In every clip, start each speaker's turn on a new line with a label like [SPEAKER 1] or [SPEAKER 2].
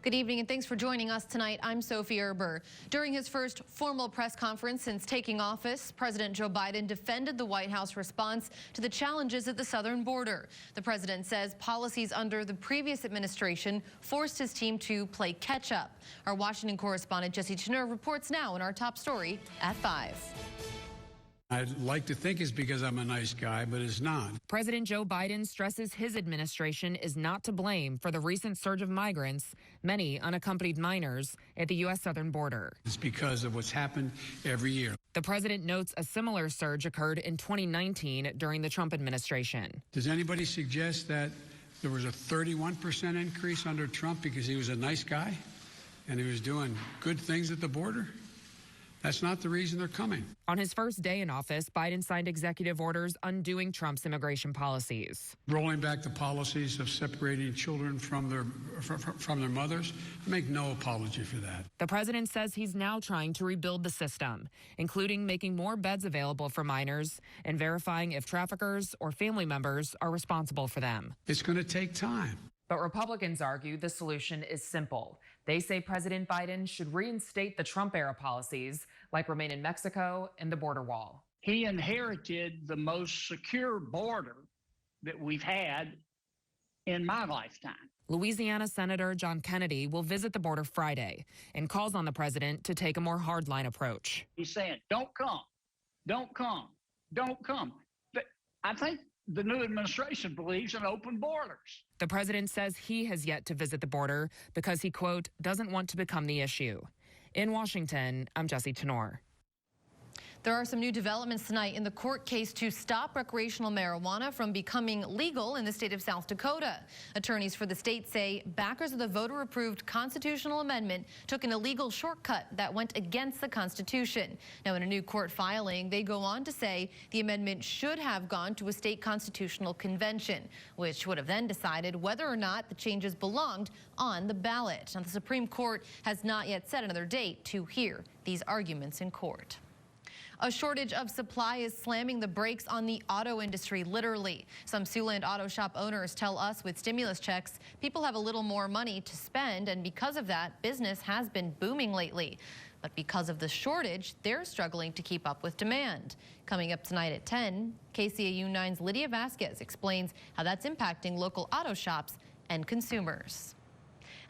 [SPEAKER 1] Good evening and thanks for joining us tonight. I'm Sophie Erber. During his first formal press conference since taking office, President Joe Biden defended the White House response to the challenges at the southern border. The president says policies under the previous administration forced his team to play catch up. Our Washington correspondent Jesse Cheneur reports now in our top story at 5.
[SPEAKER 2] I'd like to think it's because I'm a nice guy, but it's not.
[SPEAKER 3] President Joe Biden stresses his administration is not to blame for the recent surge of migrants, many unaccompanied minors, at the U.S. southern border.
[SPEAKER 2] It's because of what's happened every year.
[SPEAKER 3] The president notes a similar surge occurred in 2019 during the Trump administration.
[SPEAKER 2] Does anybody suggest that there was a 31% increase under Trump because he was a nice guy and he was doing good things at the border? That's not the reason they're coming.
[SPEAKER 3] On his first day in office, Biden signed executive orders undoing Trump's immigration policies.
[SPEAKER 2] Rolling back the policies of separating children from their mothers. I make no apology for that.
[SPEAKER 3] The president says he's now trying to rebuild the system, including making more beds available for minors and verifying if traffickers or family members are responsible for them.
[SPEAKER 2] It's going to take time.
[SPEAKER 3] But Republicans argue the solution is simple. They say President Biden should reinstate the Trump-era policies like remain in Mexico and the border wall.
[SPEAKER 4] He inherited the most secure border that we've had in my lifetime.
[SPEAKER 3] Louisiana Senator John Kennedy will visit the border Friday and calls on the president to take a more hardline approach.
[SPEAKER 4] He's saying, don't come, don't come, don't come. But I think the new administration believes in open borders.
[SPEAKER 3] The president says he has yet to visit the border because he, quote, doesn't want to become the issue. In Washington, I'm Jesse Cheneur.
[SPEAKER 1] There are some new developments tonight in the court case to stop recreational marijuana from becoming legal in the state of South Dakota. Attorneys for the state say backers of the voter-approved constitutional amendment took an illegal shortcut that went against the Constitution. Now, in a new court filing, they go on to say the amendment should have gone to a state constitutional convention, which would have then decided whether or not the changes belonged on the ballot. Now, the Supreme Court has not yet set another date to hear these arguments in court. A shortage of supply is slamming the brakes on the auto industry, literally. Some Siouxland auto shop owners tell us with stimulus checks, people have a little more money to spend, and because of that, business has been booming lately. But because of the shortage, they're struggling to keep up with demand. Coming up tonight at 10, KCAU 9's Lydia Vasquez explains how that's impacting local auto shops and consumers.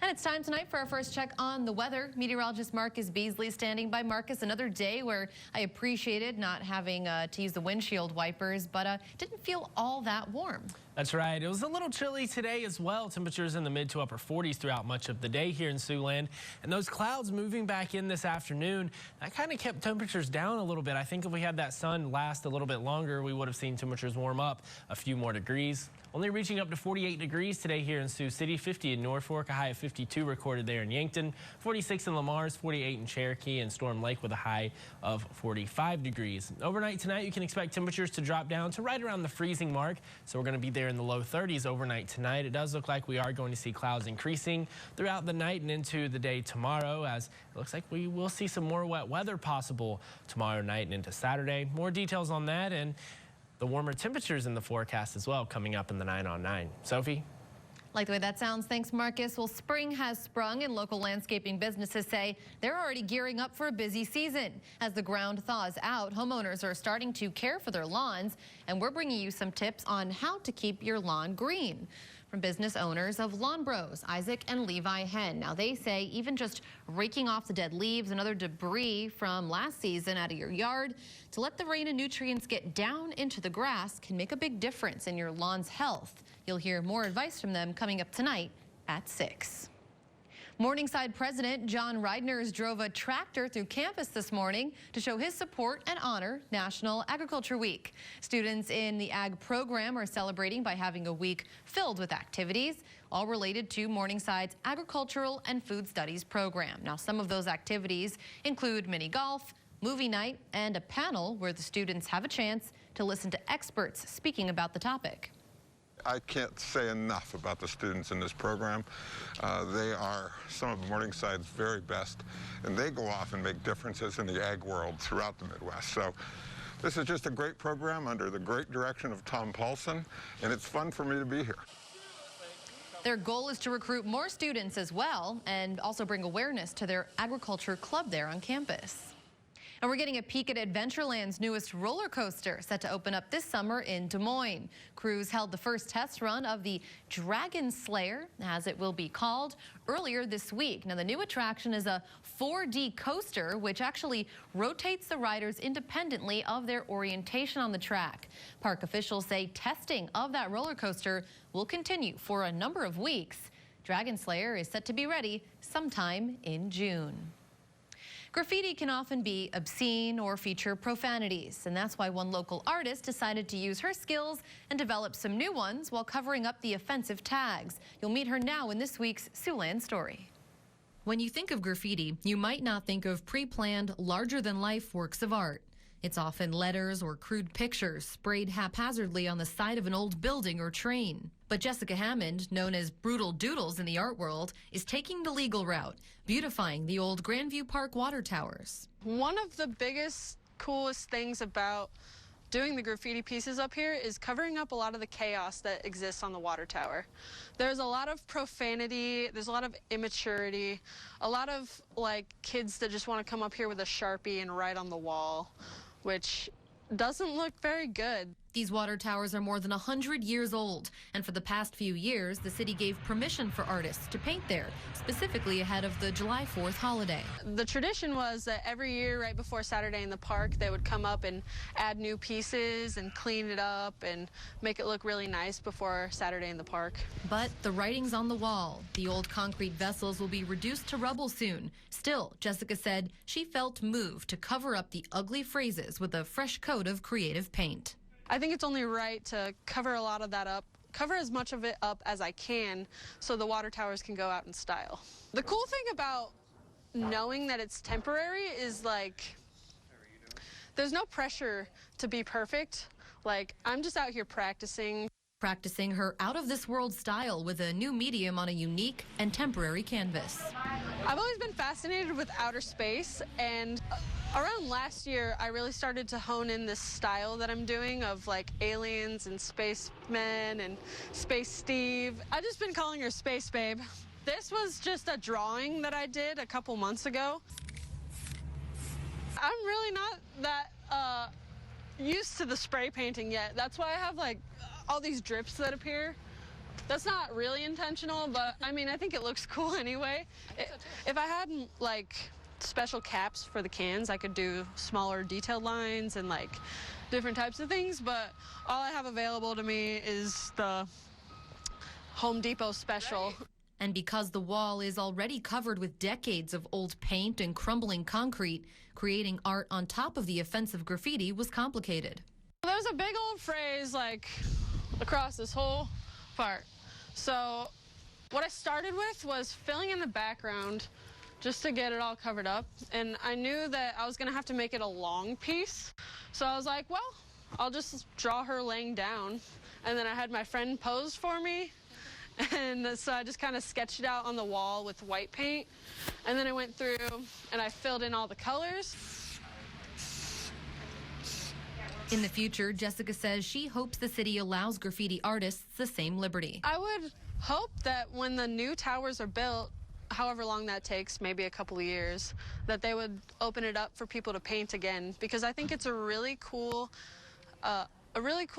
[SPEAKER 1] And it's time tonight for our first check on the weather. Meteorologist Marcus Beasley standing by. Marcus, another day where I appreciated not having to use the windshield wipers, but didn't feel all that warm.
[SPEAKER 5] That's right. It was a little chilly today as well. Temperatures in the mid to upper 40s throughout much of the day here in Siouxland. And those clouds moving back in this afternoon, that kind of kept temperatures down a little bit. I think if we had that sun last a little bit longer, we would have seen temperatures warm up a few more degrees. Only reaching up to 48 degrees today here in Sioux City, 50 in Norfolk, a high of 52 recorded there in Yankton, 46 in Lamar's, 48 in Cherokee, and Storm Lake with a high of 45 degrees. Overnight tonight, you can expect temperatures to drop down to right around the freezing mark, so we're going to be there in the low 30s overnight tonight. It does look like we are going to see clouds increasing throughout the night and into the day tomorrow, as it looks like we will see some more wet weather possible tomorrow night and into Saturday. More details on that and the warmer temperatures in the forecast as well coming up in the 9 on 9. Sophie?
[SPEAKER 1] Like the way that sounds. Thanks, Marcus. Well, spring has sprung and local landscaping businesses say they're already gearing up for a busy season. As the ground thaws out, homeowners are starting to care for their lawns, and we're bringing you some tips on how to keep your lawn green. From business owners of Lawn Bros, Isaac and Levi Henn. Now, they say even just raking off the dead leaves and other debris from last season out of your yard to let the rain and nutrients get down into the grass can make a big difference in your lawn's health. You'll hear more advice from them coming up tonight at 6. Morningside President John Reidners drove a tractor through campus this morning to show his support and honor National Agriculture Week. Students in the ag program are celebrating by having a week filled with activities, all related to Morningside's Agricultural and Food Studies program. Now, some of those activities include mini golf, movie night, and a panel where the students have a chance to listen to experts speaking about the topic.
[SPEAKER 6] I can't say enough about the students in this program. They are some of Morningside's very best, and they go off and make differences in the ag world throughout the Midwest. So this is just a great program under the great direction of Tom Paulson, and it's fun for me to be here.
[SPEAKER 1] Their goal is to recruit more students as well and also bring awareness to their agriculture club there on campus. And we're getting a peek at Adventureland's newest roller coaster, set to open up this summer in Des Moines. Crews held the first test run of the Dragon Slayer, as it will be called, earlier this week. Now, the new attraction is a 4D coaster, which actually rotates the riders independently of their orientation on the track. Park officials say testing of that roller coaster will continue for a number of weeks. Dragon Slayer is set to be ready sometime in June. Graffiti can often be obscene or feature profanities, and that's why one local artist decided to use her skills and develop some new ones while covering up the offensive tags. You'll meet her now in this week's Siouxland Story. When you think of graffiti, you might not think of pre-planned, larger-than-life works of art. It's often letters or crude pictures sprayed haphazardly on the side of an old building or train. But Jessica Hammond, known as Brutal Doodles in the art world, is taking the legal route, beautifying the old Grandview Park water towers.
[SPEAKER 7] One of the biggest, coolest things about doing the graffiti pieces up here is covering up a lot of the chaos that exists on the water tower. There's a lot of profanity, there's a lot of immaturity, a lot of kids that just want to come up here with a Sharpie and write on the wall, which doesn't look very good.
[SPEAKER 1] These water towers are more than 100 years old, and for the past few years, the city gave permission for artists to paint there, specifically ahead of the July 4th holiday.
[SPEAKER 7] The tradition was that every year, right before Saturday in the park, they would come up and add new pieces and clean it up and make it look really nice before Saturday in the park.
[SPEAKER 1] But the writing's on the wall. The old concrete vessels will be reduced to rubble soon. Still, Jessica said she felt moved to cover up the ugly phrases with a fresh coat of creative paint.
[SPEAKER 7] I think it's only right to cover a lot of that up, cover as much of it up as I can so the water towers can go out in style. The cool thing about knowing that it's temporary is there's no pressure to be perfect. I'm just out here practicing
[SPEAKER 1] her out-of-this-world style with a new medium on a unique and temporary canvas.
[SPEAKER 7] I've always been fascinated with outer space, and around last year, I really started to hone in this style that I'm doing of aliens and spacemen and Space Steve. I've just been calling her Space Babe. This was just a drawing that I did a couple months ago. I'm really not that used to the spray painting yet. That's why I have all these drips that appear. That's not really intentional, but I mean, I think it looks cool anyway. If I had special caps for the cans, I could do smaller detailed lines and different types of things, but all I have available to me is the Home Depot special.
[SPEAKER 1] And because the wall is already covered with decades of old paint and crumbling concrete, creating art on top of the offensive graffiti was complicated.
[SPEAKER 7] There's a big old phrase across this whole part. So what I started with was filling in the background just to get it all covered up. And I knew that I was gonna have to make it a long piece. So I was like, well, I'll just draw her laying down. And then I had my friend pose for me. And so I just kind of sketched it out on the wall with white paint. And then I went through and I filled in all the colors.
[SPEAKER 1] In the future, Jessica says she hopes the city allows graffiti artists the same liberty.
[SPEAKER 7] I would hope that when the new towers are built, however long that takes, maybe a couple of years, that they would open it up for people to paint again, because I think it's a really cool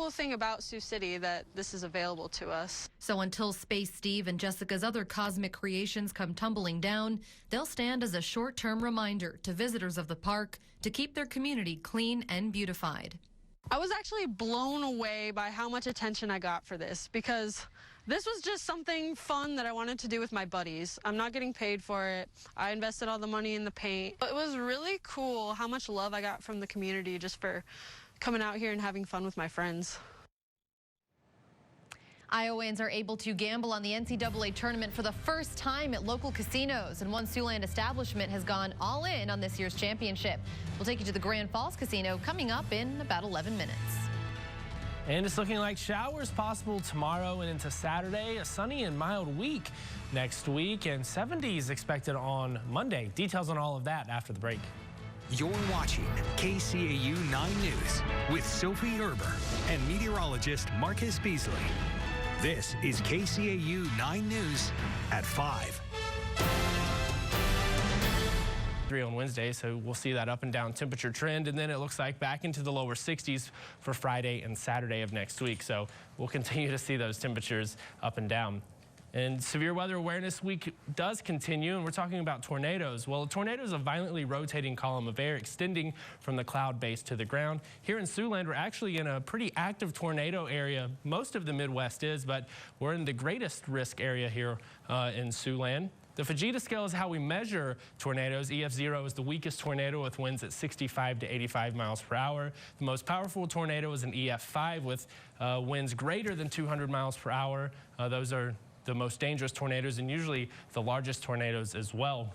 [SPEAKER 7] thing about Sioux City that this is available to us.
[SPEAKER 1] So until Space Steve and Jessica's other cosmic creations come tumbling down, they'll stand as a short-term reminder to visitors of the park to keep their community clean and beautified.
[SPEAKER 7] I was actually blown away by how much attention I got for this, because this was just something fun that I wanted to do with my buddies. I'm not getting paid for it. I invested all the money in the paint. It was really cool how much love I got from the community just for coming out here and having fun with my friends.
[SPEAKER 1] Iowans are able to gamble on the NCAA tournament for the first time at local casinos, and one Siouxland establishment has gone all in on this year's championship. We'll take you to the Grand Falls Casino coming up in about 11 minutes.
[SPEAKER 5] And it's looking like showers possible tomorrow and into Saturday. A sunny and mild week next week, and 70s expected on Monday. Details on all of that after the break.
[SPEAKER 8] You're watching KCAU 9 News with Sophie Erber and meteorologist Marcus Beasley. This is KCAU 9 News at 5.
[SPEAKER 5] On Wednesday, so we'll see that up and down temperature trend, and then it looks like back into the lower 60s for Friday and Saturday of next week. So we'll continue to see those temperatures up and down. And Severe Weather Awareness Week does continue, and we're talking about tornadoes. Well, a tornado is a violently rotating column of air extending from the cloud base to the ground. Here in Siouxland, we're actually in a pretty active tornado area. Most of the Midwest is, but we're in the greatest risk area here in Siouxland. The Fujita scale is how we measure tornadoes. EF0 is the weakest tornado with winds at 65 to 85 miles per hour. The most powerful tornado is an EF5 with winds greater than 200 miles per hour. Those are the most dangerous tornadoes and usually the largest tornadoes as well.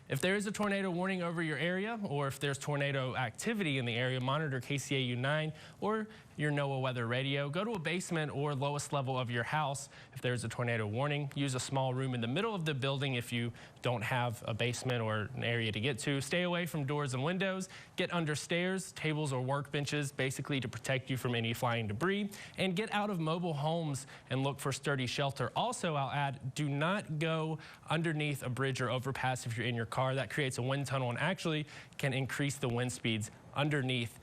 [SPEAKER 5] If there is a tornado warning over your area, or if there's tornado activity in the area, monitor KCAU 9 or your NOAA weather radio. Go to a basement or lowest level of your house if there's a tornado warning. Use a small room in the middle of the building if you don't have a basement or an area to get to. Stay away from doors and windows. Get under stairs, tables, or workbenches, basically to protect you from any flying debris. And get out of mobile homes and look for sturdy shelter. Also, I'll add, do not go underneath a bridge or overpass if you're in your car. That creates a wind tunnel and actually can increase the wind speeds underneath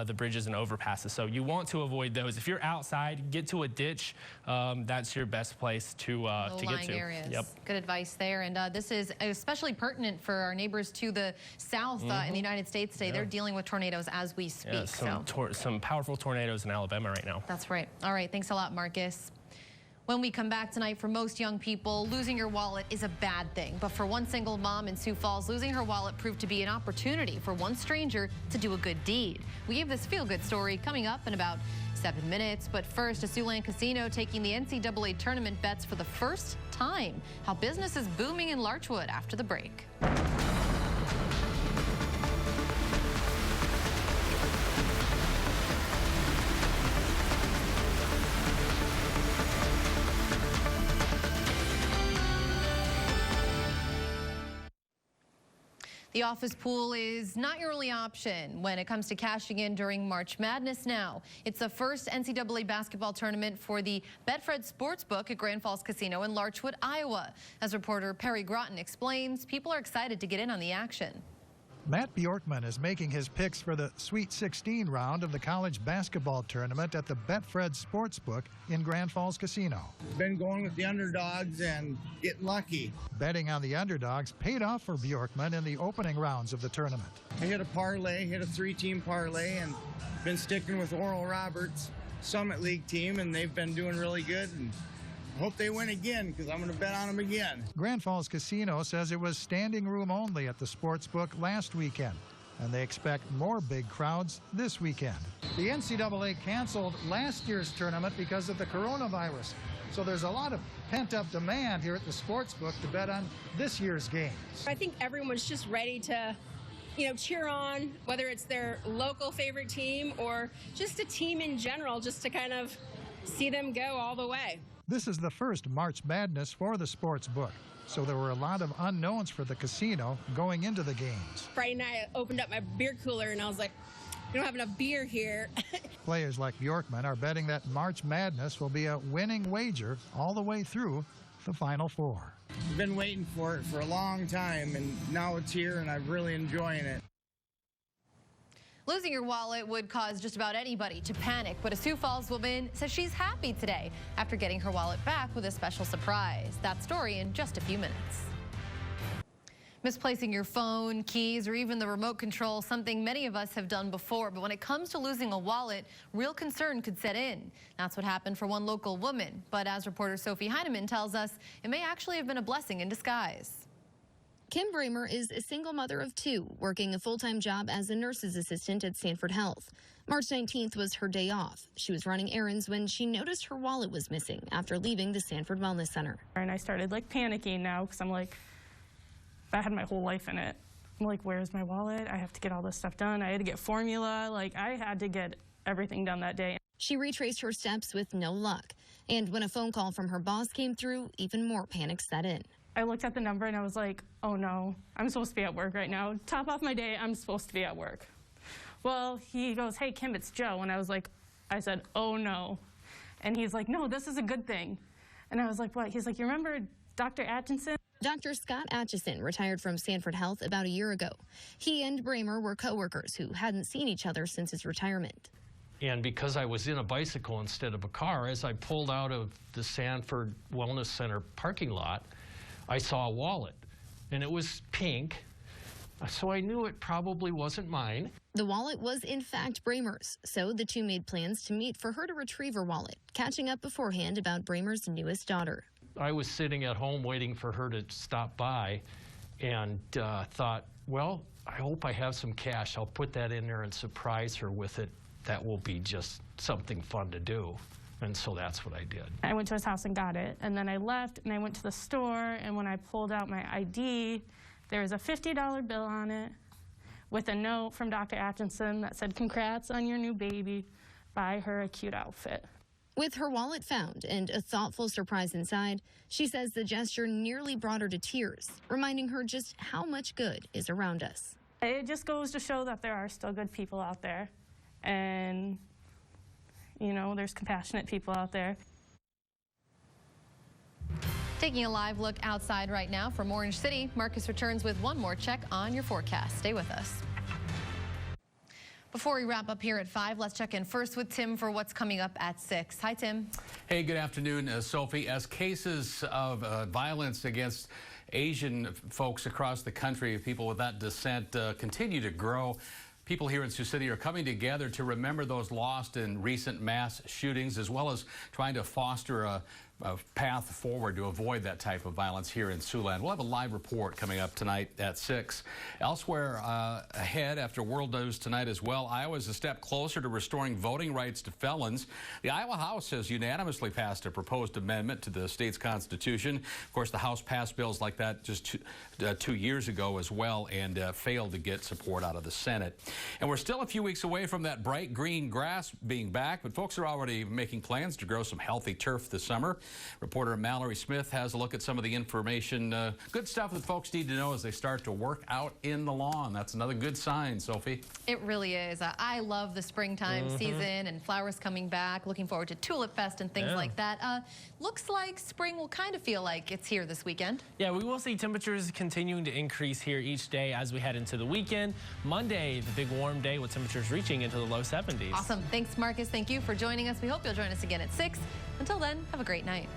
[SPEAKER 5] the bridges and overpasses. So you want to avoid those. If you're outside, get to a ditch. That's your best place to get to.
[SPEAKER 1] Areas.
[SPEAKER 5] Yep.
[SPEAKER 1] Good advice there. And this is especially pertinent for our neighbors to the south in the United States today. They're dealing with tornadoes as we speak.
[SPEAKER 5] Yeah, some powerful tornadoes in Alabama right now.
[SPEAKER 1] That's right. All right. Thanks a lot, Marcus. When we come back tonight, for most young people, losing your wallet is a bad thing. But for one single mom in Sioux Falls, losing her wallet proved to be an opportunity for one stranger to do a good deed. We have this feel-good story coming up in about 7 minutes. But first, a Siouxland casino taking the NCAA tournament bets for the first time. How business is booming in Larchwood after the break. The office pool is not your only option when it comes to cashing in during March Madness now. It's the first NCAA basketball tournament for the Betfred Sportsbook at Grand Falls Casino in Larchwood, Iowa. As reporter Perry Groton explains, people are excited to get in on the action.
[SPEAKER 9] Matt Bjorkman is making his picks for the Sweet 16 round of the college basketball tournament at the Betfred Sportsbook in Grand Falls Casino.
[SPEAKER 10] Been going with the underdogs and getting lucky.
[SPEAKER 9] Betting on the underdogs paid off for Bjorkman in the opening rounds of the tournament.
[SPEAKER 10] I hit a parlay, hit a 3-team parlay, and been sticking with Oral Roberts' Summit League team, and they've been doing really good. And hope they win again, because I'm going to bet on them again.
[SPEAKER 9] Grand Falls Casino says it was standing room only at the sportsbook last weekend, and they expect more big crowds this weekend. The NCAA canceled last year's tournament because of the coronavirus, so there's a lot of pent-up demand here at the sportsbook to bet on this year's games.
[SPEAKER 11] I think everyone's just ready to, cheer on, whether it's their local favorite team or just a team in general, just to kind of see them go all the way.
[SPEAKER 9] This is the first March Madness for the sports book, so there were a lot of unknowns for the casino going into the games.
[SPEAKER 11] Friday night, I opened up my beer cooler and I was like, we don't have enough beer here.
[SPEAKER 9] Players like Bjorkman are betting that March Madness will be a winning wager all the way through the Final Four.
[SPEAKER 10] I've been waiting for it for a long time, and now it's here, and I'm really enjoying it.
[SPEAKER 1] Losing your wallet would cause just about anybody to panic, but a Sioux Falls woman says she's happy today after getting her wallet back with a special surprise. That story in just a few minutes. Misplacing your phone, keys, or even the remote control, something many of us have done before, but when it comes to losing a wallet, real concern could set in. That's what happened for one local woman, but as reporter Sophie Heineman tells us, it may actually have been a blessing in disguise.
[SPEAKER 12] Kim Bramer is a single mother of 2, working a full-time job as a nurse's assistant at Sanford Health. March 19th was her day off. She was running errands when she noticed her wallet was missing after leaving the Sanford Wellness Center.
[SPEAKER 13] And I started panicking now because I'm like, I had my whole life in it. I'm like, where's my wallet? I have to get all this stuff done. I had to get formula. I had to get everything done that day.
[SPEAKER 12] She retraced her steps with no luck. And when a phone call from her boss came through, even more panic set in.
[SPEAKER 13] I looked at the number and I was like, oh no, I'm supposed to be at work right now. Top off my day, I'm supposed to be at work. Well, he goes, hey Kim, it's Joe. And I said, oh no. And he's like, no, this is a good thing. And I was like, what? He's like, you remember Dr. Atchison?
[SPEAKER 12] Dr. Scott Atchison retired from Sanford Health about a year ago. He and Bramer were coworkers who hadn't seen each other since his retirement.
[SPEAKER 14] And because I was in a bicycle instead of a car, as I pulled out of the Sanford Wellness Center parking lot, I saw a wallet, and it was pink, so I knew it probably wasn't mine.
[SPEAKER 12] The wallet was in fact Bramer's, so the two made plans to meet for her to retrieve her wallet, catching up beforehand about Bramer's newest daughter.
[SPEAKER 14] I was sitting at home waiting for her to stop by and thought, well, I hope I have some cash. I'll put that in there and surprise her with it. That will be just something fun to do. And so that's what I did.
[SPEAKER 13] I went to his house and got it, and then I left and I went to the store, and when I pulled out my ID, there was a $50 bill on it with a note from Dr. Atchison that said, congrats on your new baby, buy her a cute outfit.
[SPEAKER 12] With her wallet found and a thoughtful surprise inside, she says the gesture nearly brought her to tears, reminding her just how much good is around us.
[SPEAKER 13] It just goes to show that there are still good people out there, and you know, there's compassionate people out there.
[SPEAKER 1] Taking a live look outside right now from Orange City, Marcus returns with one more check on your forecast. Stay with us. Before we wrap up here at 5, let's check in first with Tim for what's coming up at 6. Hi, Tim.
[SPEAKER 15] Hey, good afternoon, Sophie. As cases of violence against Asian folks across the country, people with that descent, continue to grow, people here in Sioux City are coming together to remember those lost in recent mass shootings, as well as trying to foster a path forward to avoid that type of violence here in Siouxland. We'll have a live report coming up tonight at 6. Elsewhere ahead after World News tonight as well, Iowa's a step closer to restoring voting rights to felons. The Iowa House has unanimously passed a proposed amendment to the state's constitution. Of course, the House passed bills like that just 2 years ago as well and failed to get support out of the Senate. And we're still a few weeks away from that bright green grass being back, but folks are already making plans to grow some healthy turf this summer. Reporter Mallory Smith has a look at some of the information, good stuff that folks need to know as they start to work out in the lawn. That's another good sign, Sophie.
[SPEAKER 1] It really is. I love the springtime season and flowers coming back. Looking forward to Tulip Fest and things like that. Looks like spring will kind of feel like it's here this weekend.
[SPEAKER 5] Yeah, we will see temperatures continuing to increase here each day as we head into the weekend. Monday, the big warm day with temperatures reaching into the low 70s.
[SPEAKER 1] Awesome. Thanks, Marcus. Thank you for joining us. We hope you'll join us again at 6. Until then, have a great night.